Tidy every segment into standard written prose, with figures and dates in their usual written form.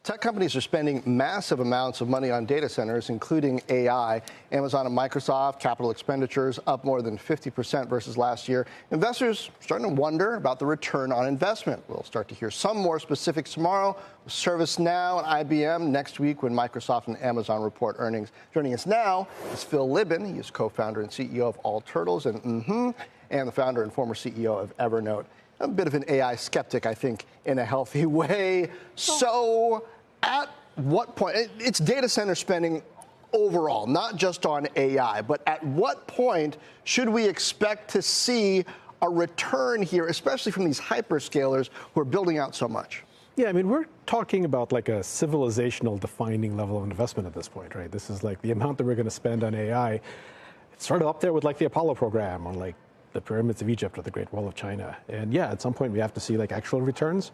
Tech companies are spending massive amounts of money on data centers, including AI. Amazon and Microsoft, capital expenditures up more than 50% versus last year. Investors starting to wonder about the return on investment. We'll start to hear some more specifics tomorrow with ServiceNow and IBM next week when Microsoft and Amazon report earnings. Joining us now is Phil Libin. He is co-founder and CEO of All Turtles and the founder and former CEO of Evernote. A bit of an AI skeptic, I think, in a healthy way. So at what point, it's data center spending overall, not just on AI, but at what point should we expect to see a return here, especially from these hyperscalers who are building out so much? Yeah, I mean, we're talking about like a civilizational defining level of investment at this point, right? This is like the amount that we're going to spend on AI. It started up there with like the Apollo program or like the pyramids of Egypt or the Great Wall of China. And yeah, at some point we have to see like actual returns.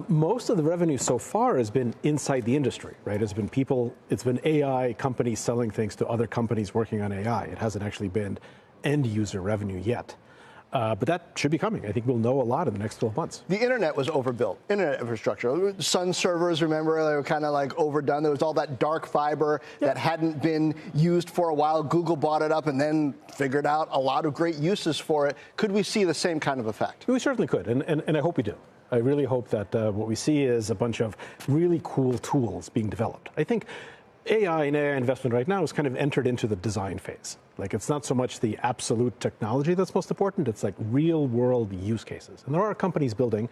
Most of the revenue so far has been inside the industry, right? It's been AI companies selling things to other companies working on AI. It hasn't actually been end user revenue yet. But that should be coming. I think we'll know a lot in the next 12 months. The internet was overbuilt, internet infrastructure. Sun servers, remember, they were kind of like overdone. There was all that dark fiber that hadn't been used for a while. Google bought it up and then figured out a lot of great uses for it. Could we see the same kind of effect? We certainly could, and I hope we do. I really hope that what we see is a bunch of really cool tools being developed. I think AI and AI investment right now is kind of entered into the design phase. Like, it's not so much the absolute technology that's most important, it's like real world use cases. And there are companies building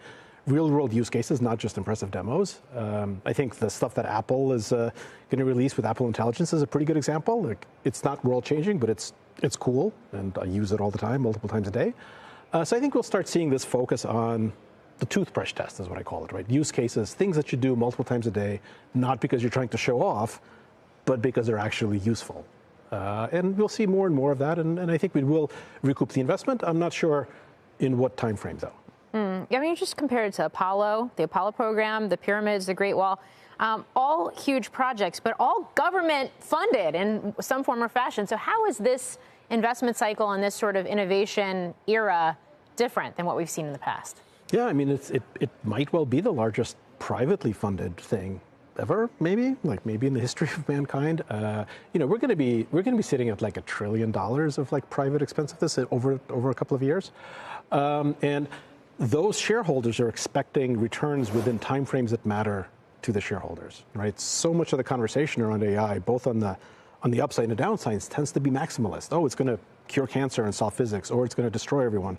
real world use cases, not just impressive demos. I think the stuff that Apple is going to release with Apple Intelligence is a pretty good example. Like, it's not world changing, but it's cool, and I use it all the time, multiple times a day. So I think we'll start seeing this focus on the toothbrush test is what I call it, right? Use cases, things that you do multiple times a day, not because you're trying to show off, but because they're actually useful. And we'll see more and more of that, and I think we will recoup the investment. I'm not sure in what time frame, though. I mean, just compare it to Apollo, the Apollo program, the pyramids, the Great Wall, all huge projects, but all government funded in some form or fashion. So how is this investment cycle and this sort of innovation era different than what we've seen in the past? Yeah, I mean, it might well be the largest privately funded thing ever, maybe in the history of mankind. We're going to be sitting at like $1 trillion of like private expensiveness over a couple of years, and those shareholders are expecting returns within timeframes that matter to the shareholders, right? So much of the conversation around AI, both on the upside and the downside, tends to be maximalist. Oh, it's going to cure cancer and solve physics, or it's going to destroy everyone.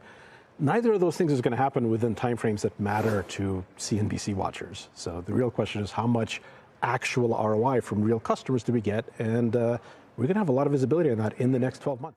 Neither of those things is going to happen within timeframes that matter to CNBC watchers. So the real question is how much actual ROI from real customers do we get? And we're going to have a lot of visibility on that in the next 12 months.